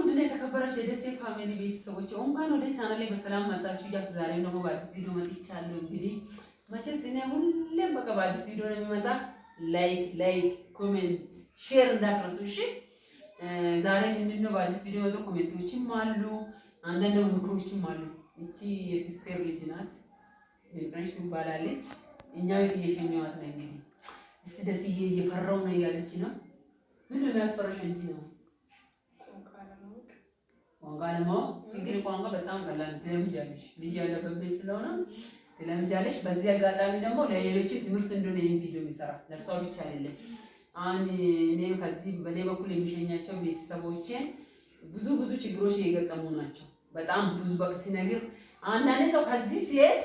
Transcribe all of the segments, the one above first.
ውድና የተከበራችሁ የደሴ ፋሚሊ ቤተሰቦች እንኳን ወደ ቻናሌ በሰላም መጣችሁ እያልኩ ዛሬም ደግሞ በአዲስ ቪዲዮ መጥቻለሁ። እንግዲህ መቼስ እኔ ሁሌም በቃ በአዲስ ቪዲዮ ነው የሚመጣ። ላይክ ኮሜንት ሼር እንዳትረሱ እሺ። ዛሬ ምንድነው በአዲስ ቪዲዮ መጥቶ ኮሜንቶችም አሉ፣ አንዳንድ ምክሮችም አሉ። እቺ የሲስተር ልጅ ናት፣ ፍሬንሽ ትባላለች። እኛው እየሸኘዋት ነው። እንግዲህ እስቲ ደስዬ እየፈራው ነው እያለች ነው። ምንድን ነው ያስፈራሽ እንጂ ነው ቋንቋ ለማወቅ ችግር ቋንቋ በጣም ቀላል ትለምጃለሽ። ልጅ ያለበት ቤት ስለሆነ ትለምጃለሽ። በዚህ አጋጣሚ ደግሞ ለሌሎች ትምህርት እንደሆነ ይሄን ቪዲዮ የሚሰራ ለሷ ብቻ አይደለም። እኔ ከዚህ በኔ በኩል የሚሸኛቸው ቤተሰቦቼ ብዙ ችግሮች እየገጠሙ ናቸው። በጣም ብዙ በቃ ሲነግር አንዳንድ ሰው ከዚህ ሲሄድ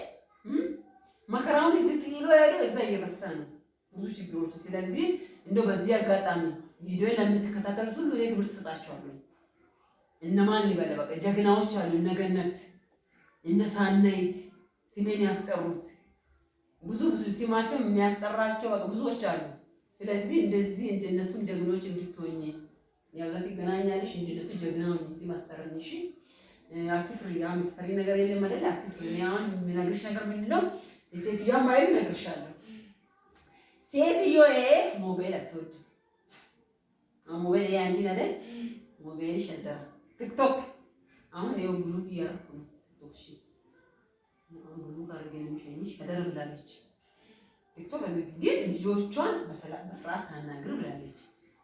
መከራውን እዚህ ጥሎ ያለ እዛ እየረሳ ነው ብዙ ችግሮች። ስለዚህ እንደው በዚህ አጋጣሚ ቪዲዮ ለምትከታተሉት ሁሉ እኔ ትምህርት ሰጣቸዋለሁ። እነማን ሊበለ በቃ ጀግናዎች አሉ። እነ ገነት እነ ሳናይት ስሜን ያስጠሩት ብዙ ስማቸው የሚያስጠራቸው በቃ ብዙዎች አሉ። ስለዚህ እንደዚህ እንደነሱም ጀግኖች እንድትሆኚ ያዛት ይገናኛልሽ። እንደነሱ ጀግናው እዚህ ማስተረንሽ አትፍሪ። የምትፈሪ ነገር የለም አይደል? አትፍሪ። አሁን የምነግርሽ ነገር ምንድነው? ሴትዮዋ ማይል ነግርሻለሁ። ሴትዮዋ ሞባይል አትወድም። ሞባይል ያንቺ አይደል? ሞባይል ሸደራ ቲክቶክ አሁን ይኸው ብሉክ እያደረኩ ነው። ቲክቶክ እሺ፣ አሁን ብሉክ አድርገን የሚሸኝሽ ከደር ብላለች። ቲክቶክ ግን ልጆቿን በስርዓት ታናግር ብላለች።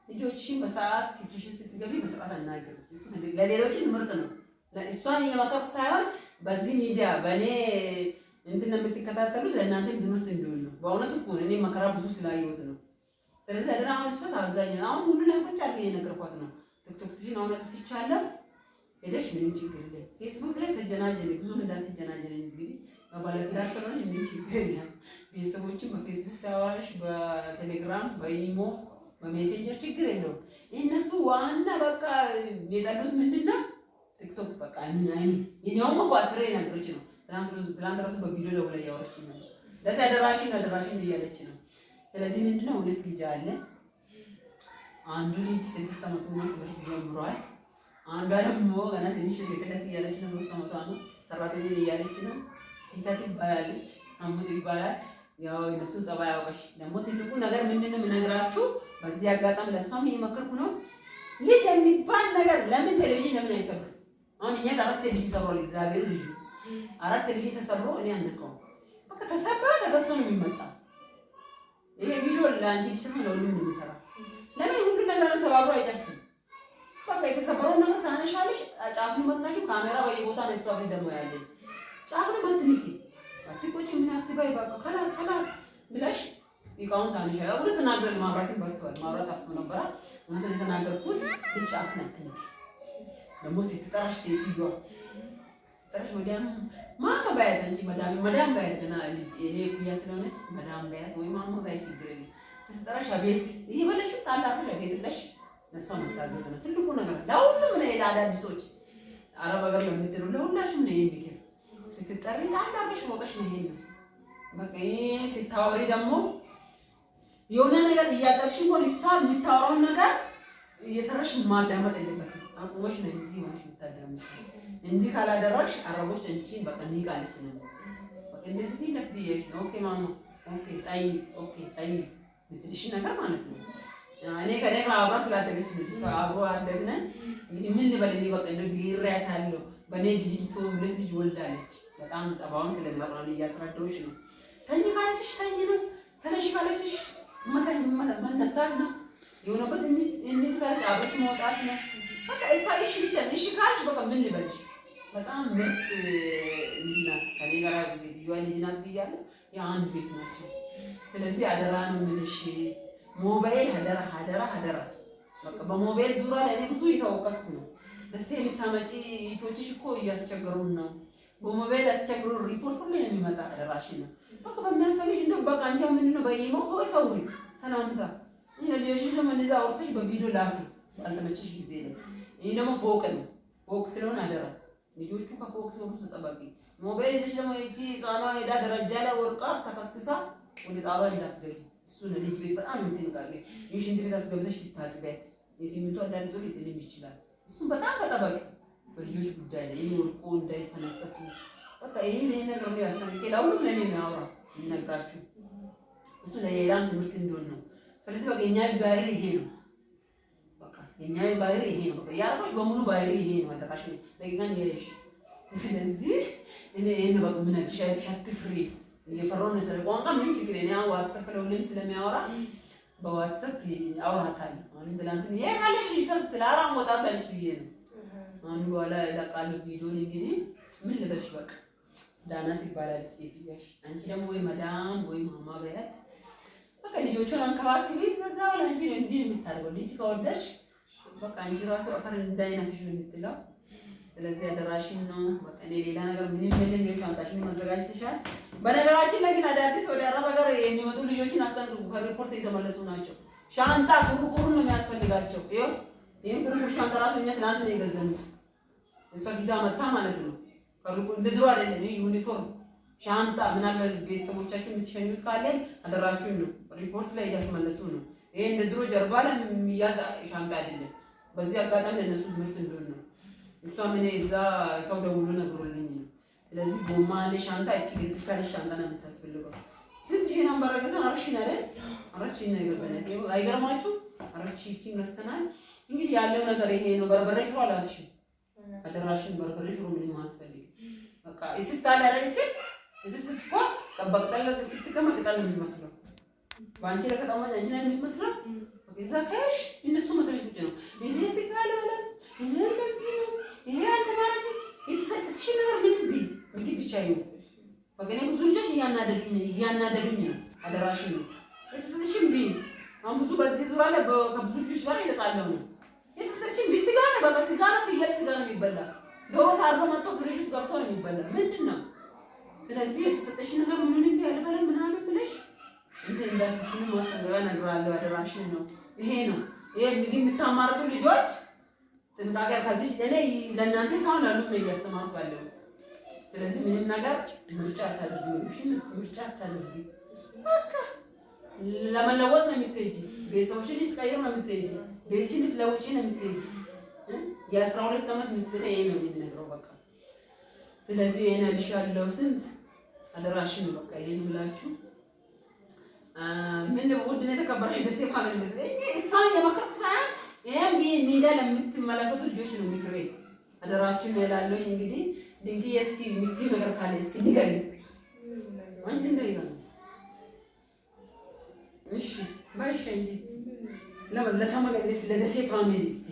ልጆችሽን በሰዓት ክፍልሽን ስትገቢ በስርዓት አናግር። እሱ ለሌሎች ትምህርት ነው። እሷን እየመከርኩ ሳይሆን በዚህ ሚዲያ በእኔ እንትን የምትከታተሉት ለእናንተ ትምህርት እንዲሆን ነው። በእውነት እኮ እኔ መከራ ብዙ ስላየሁት ነው። ስለዚህ አደራ ማለት እሷ ታዛኝ ነው። አሁን ሁሉ ላይ ቁጭ አድርጌ እየነገርኳት ነው። ቲክቶክ ትሽን አሁን አጥፍቻለሁ ሄደሽ ምንም ችግር የለም። ፌስቡክ ላይ ተጀናጀነ ብዙም እንዳትጀናጀነ። እንግዲህ በባለትዳር ሰዎች ምንም ችግር የለም። ቤተሰቦችም በፌስቡክ ታዋሽ፣ በቴሌግራም፣ በኢሞ፣ በሜሴንጀር ችግር የለውም። እነሱ ዋና በቃ የጠሉት ምንድነው? ቲክቶክ በቃ የኔውም እኮ አስሬ ነገሮች ነው። ትናንት ራሱ በቪዲዮ ላይ ያወራች ነው። ለዛ አደራሽን እያለች ነው። ስለዚህ ምንድነው ሁለት ልጅ አለ። አንዱ ልጅ 6 ዓመቱ ነው፣ ትምህርት ጀምሯል። አንዷ ደግሞ ገና ትንሽ ልቅልቅ እያለች ነው፣ 3 ዓመቷ ነው። ሰራተኛ እያለች ነው። ሲተት ይባላለች፣ አሙድ ይባላል። ያው እነሱ ጸባይ ያውቀሽ። ደግሞ ትልቁ ነገር ምንድነው የምነግራችሁ በዚህ አጋጣሚ ለሷም እየመከርኩ ነው። ልጅ የሚባል ነገር ለምን ቴሌቪዥን ለምን አይሰብርም? አሁን እኛ 4 ቴሌቪዥን ሰብሯል። እግዚአብሔር ልጁ 4 ቴሌቪዥን ተሰብሮ እኔ አንልከው በቃ ተሰበረ ተበስቶ ነው የሚመጣ። ይሄ ቪዲዮ ለአንቺ ብቻ ነው ለሁሉም ነው የሚሰራ። ለምን ሁሉ ነገር ተሰባብሮ አይጨርስም? በቃ የተሰበረው ነገር ታነሻለሽ። ጫፉን መጥናቂ ካሜራ በየቦታ ነው። እሷ ግን ደግሞ ያለ ጫፉን መጥንቂ አትቆጪ ምን አትበይ በቃ ከላስ ብለሽ ይቃውን ታነሻለሽ። አሁን ተናገር። ማብራትን በርቷል። ማብራት አፍቶ ነበር። እንትን የተናገርኩት ጫፉን አትንቂ። ደግሞ ስትጠራሽ ሴትዮዋ ስትጠራሽ ወዲያም ማማ ባያት እንጂ መዳም ባያት ገና ልጅ እኔ ኩያ ስለሆነች መዳም ባያት ወይ ማማ ባያት ችግር የለም። ስትጠራሽ አቤት ይበለሽ ታላቅሽ አቤት ብለሽ ለሷ መታዘዝ ነው ትልቁ ነገር። ለሁሉም ነው ለአዳዲሶች አረብ ሀገር ለምትሉ ለሁላችሁም ነው የሚከር። ስትጠሪ ታላቅሽ ሞቀሽ ነው ይሄን በቃ። ስታወሪ ደግሞ የሆነ ነገር እያጠብሽ ሆነ እሷ የምታወራውን ነገር እየሰራሽ ማዳመጥ የለበትም። አቁመሽ ነው እንጂ ማለት የምታዳምጪ። እንዲህ ካላደረግሽ አረቦች እንቺን በቃ ንቃለች ነው በቃ። እንደዚህ ለፍዲየሽ ነው ኦኬ ማማ ኦኬ ጣይ ኦኬ ጣይ ምትልሽ ነገር ማለት ነው። እኔ ከኔ ጋር አብራ ስላደገች ነው አብሮ አደግነ። እንግዲህ ምን ልበል እኔ በቃ እንደው ይራያታለሁ። በኔ ልጅ ሰው ሁለት ልጅ ወልዳለች። በጣም ጸባውን ስለማጥራን እያስረዳሁሽ ነው። ተኝ ካለችሽ ተኝ ነው፣ ተነሽ ካለችሽ መነሳት ነው። የሆነበት እንዴት ካለች አብረሽ መውጣት ነው በቃ። እሺ ብቻ እሺ ካልሽ በቃ ምን ልበልሽ። በጣም ምርጥ ልጅ ናት። ከኔ ጋር ጊዜ ልጅዋ ልጅ ናት ብያለሁ። የአንድ ቤት ናቸው። ስለዚህ አደራ ነው የምልሽ ሞባይል ሀደራ በቃ። በሞባይል ዙሪያ ላይ እኔ ብዙ እየተወቀስኩ ነው። ደስ የምታመጪ እህቶችሽ እኮ እያስቸገሩን ነው። በሞባይል ያስቸግሩ ሪፖርት ሁሉ የሚመጣ አደራሽ ነው በቃ። በሚያስፈልግ እንደው በቃ አንቺ ምንድነው በኢሞ ሰውሪ ሰላምታ ይሄ ልጅሽ ደግሞ እንደዛ አውርተሽ በቪዲዮ ላኪ ባልተመቸሽ ጊዜ ላይ። ይሄ ደግሞ ፎቅ ነው። ፎቅ ስለሆነ አደራ ልጆቹ ከፎቅ ሲወርዱ ተጠባቂ። ሞባይል ይዘሽ ደግሞ እቺ ህፃኗ ሄዳ ደረጃ ላይ ወርቃ ተከስክሳ ወደ ጣባ እንዳትገቢ። እሱ ነው ልጅ ቤት በጣም የምትንቃቂ። ሽንት ቤት አስገብተሽ ስታጥቢያት የሲሚንቶ አንዳንድ ዶር ይጥልም ይችላል። እሱም በጣም ተጠባቂ በልጆች ጉዳይ ላይ ወርቆ እንዳይፈነጠጡ በቃ ይሄን ነገር ነው ያስተምርከኝ። ለሁሉም ለኔ ነው ያወራው ነግራችሁ እሱ ለሌላም ትምህርት እንዲሆን ነው። ስለዚህ በቃ የኛ ባህሪ ይሄ ነው። በቃ የኛ ባህሪ ይሄ ነው። በቃ ያሮች በሙሉ ባህሪ ይሄ ነው። አደራሽ ነው ለጊዜን ይሄሽ ስለዚህ እኔ ይሄን በቃ ምን አልሻሽ አትፍሪ የፈሮን ሰለ ቋንቋ ምን ችግር እኔ አሁን ዋትስአፕ ላይ ሁሌም ስለሚያወራ በዋትስአፕ አወራታለሁ። አሁን ትናንት የካለ ልጅ ተስተላራ ወጣለች ብዬ ነው አሁን በኋላ ለቃል ቪዲዮን እንግዲህ ምን ልበልሽ በቃ ዳናት ይባላል ሴትዮሽ። አንቺ ደግሞ ወይ መዳም ወይ ማማ በያት በቃ ልጆቹን አንከባክቢ። በዛው ላይ አንቺ እንዲህ የምታደርገው ልጅ ከወደድሽ በቃ አንቺ ራሱ አፈር እንዳይነክሽ ነው የምትለው። ስለዚህ አደራሽን ነው በቃ ሌላ ነገር ምንም ሻንጣሽን ማዘጋጀትሻል። በነገራችን ላይ ግን አዳዲስ ወደ አረብ ሀገር የሚመጡ ልጆችን አስጠንቅቁ። ከሪፖርት የተመለሱ ናቸው። ሻንጣ ኩርኩሩ ነው የሚያስፈልጋቸው። ይሄን ኩርኩሩ ሻንጣ ራሱ እኛ ትናንት ነው የገዛነው። እሷ ፊታ መጣ ማለት ነው። ከሪፖርት እንደድሮ አይደለም። ይሄ ዩኒፎርም ሻንጣ ምናልባት ቤተሰቦቻችሁ የምትሸኙት ካለ አደራችሁን ነው። ሪፖርት ላይ እያስመለሱ ነው። ይሄ እንደድሮ ጀርባ ላይ የሚያዝ ሻንጣ አይደለም። በዚህ አጋጣሚ ለነሱ ትምህርት እንደሆነ ነው። እሷ ምን እዛ ሰው ደውሎ ነግሮልኝ ነው። ስለዚህ ጎማ አለ ሻንጣ እቺ ግጥካለ ሻንጣ ነው የምታስፈልገው። ስንት ሺህ ነበር ገዛን? አርሺን አይደል? አርሺን ነው የገዛነው። አይገርማችሁ? አርሺን ገዝተናል። እንግዲህ ያለው ነገር ይሄ ነው። በርበሬ ሽሮ አላስሽም። አደራሽን በርበሬ ሽሮ ምን ማስፈልግ በቃ እስስታ ላይ አይደልች? እስስት እኮ ከበቅጠል ስትከመቅጠል ነው የምትመስለው። ባንቺ ለከተማ አንቺ ነው የምትመስለው። እዛ ከሽ እነሱ መስለሽ ብቻ ነው እኔ ሲጋለ ወላ እኔ እንደዚህ ነው ይሄ አንተ ማለት የተሰጠሽ ነገር ምንም ቢል እንግዲህ ብቻ ይሁን በቃ እኔ ብዙ ልጆች እያናደዱኝ ነው። አደራሽን ነው የተሰጠሽም ቢል አሁን ብዙ በዚህ ዙሪያ ላይ ከብዙ ልጆች ጋር እየተጣለው ነው። የተሰጠሽም ቢል ስጋ ነው በቃ ስጋ ነው ፍየል ስጋ ነው የሚበላ ዶሮ ታርዶ መጥቶ ፍሪጅ ውስጥ ገብቶ ነው የሚበላ ምንድን ነው? ስለዚህ የተሰጠሽ ነገር ምንም ቢል አልበለም ምናምን ብለሽ እንደ እንዳትስሙ ማሰንገባ ነግራለሁ። አደራሽን ነው ይሄ ነው ይሄ እንግዲህ የምታማርጡ ልጆች ጥንቃቄ ከዚህ እኔ ለእናንተ ሳይሆን አሉ ነው እያስተማርኩ ያለሁት። ስለዚህ ምንም ነገር ምርጫ አታድርጉ። እሺ ምርጫ አታድርጉ። በቃ ለመለወጥ ነው የምትሄጂ። ቤተሰቦችሽን ልትቀይር ነው የምትሄጂ። ቤትሽን ልትለውጪ ነው የምትሄጂ። የ12 ዓመት ምስጢር ይሄ ነው የሚነግረው በቃ። ስለዚህ እኔ ልሻለሁ ስንት አደራሽን ነው በቃ ይሄን ብላችሁ ምን ውድ ነው የተከበራችሁ ደስ ይፋለን መስለኝ እንጂ እሷን የመከርኩ ሳይሆን ይሄን ሚዲያ ለምትመለከቱ ልጆች ነው ምክሬ። አደራችሁን እላለሁ። እንግዲህ ድንቂ እስኪ ምትይ ነገር ካለ እስኪ ንገሪኝ። አንቺ እንደኛ እሺ ባይሽ እንጂ ለተማገለስ ለደሴ ፋሚሊ እስቲ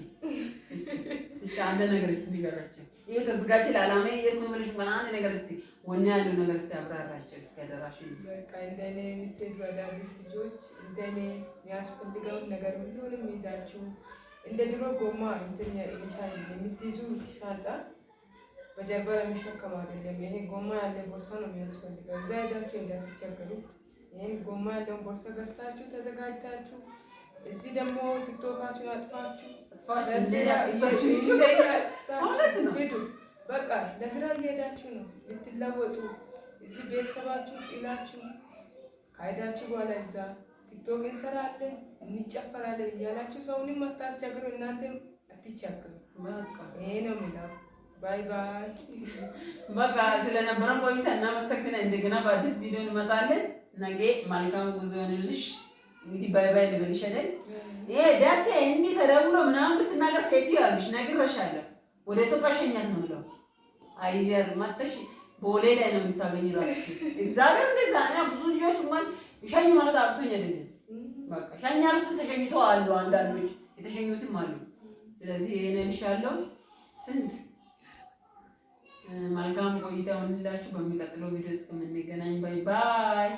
አንድ ነገር እስቲ ንገራቸው። ይሄ ተዝጋች ለዓላማ የት ነው ብለሽ እንኳን ነገር እስቲ ወኔ ያለው ነገር እስቲ አብራራቸው እስኪ አደራሽን። በቃ እንደኔ የምትሄዱ አዳዲስ ልጆች እንደኔ የሚያስፈልገውን ነገር ሁሉንም ይዛችሁ እንደ ድሮ ጎማ እንትን ይሻል የምትይዙ ሻንጣ በጀርባ የሚሸከም አይደለም። ይሄ ጎማ ያለ ቦርሳ ነው የሚያስፈልገው። እዛ ሄዳችሁ እንዳትቸገሩ ይሄን ጎማ ያለውን ቦርሳ ገዝታችሁ ተዘጋጅታችሁ እዚህ ደግሞ ቲክቶካችሁን አጥፋችሁ በቃ ለስራ እየሄዳችሁ ነው ልትለወጡ። እዚህ ቤተሰባችሁ ጥላችሁ ካሄዳችሁ በኋላ እዛ ቲክቶክ እንሰራለን እንጨፈራለን እያላችሁ ሰውንም አታስቸግሩ፣ እናንተም አትቸገሩ። በቃ ይሄ ነው የሚለው። ባይ ባይ። በቃ ስለነበረን ቆይታ እናመሰግናለን። እንደገና በአዲስ ቪዲዮ እንመጣለን። ነገ መልካም ጉዞ ይሁንልሽ። እንግዲህ ባይ ባይ ልበልሽ አይደል? ይሄ ደሴ እንዲህ ተደውሎ ምናምን ብትናገር ሴትዮ ያልሽ ነግሬሻለሁ። ወደ ኢትዮጵያ ሸኛት ነው የምለው። አየር መጥተሽ ቦሌ ላይ ነው የምታገኝ ራስሽ። እግዚአብሔር እንደዛ ነው። ብዙ ልጆች እንኳን ሸኝ ማለት አብቶኝ አይደለም። በቃ ሸኛሉት ተሸኝተው አሉ፣ አንዳንዶች የተሸኙትም አሉ። ስለዚህ እኔ ልሻለሁ ስንት መልካም ቆይታ ይሁንላችሁ። በሚቀጥለው ቪዲዮ እስከምንገናኝ ባይ ባይ።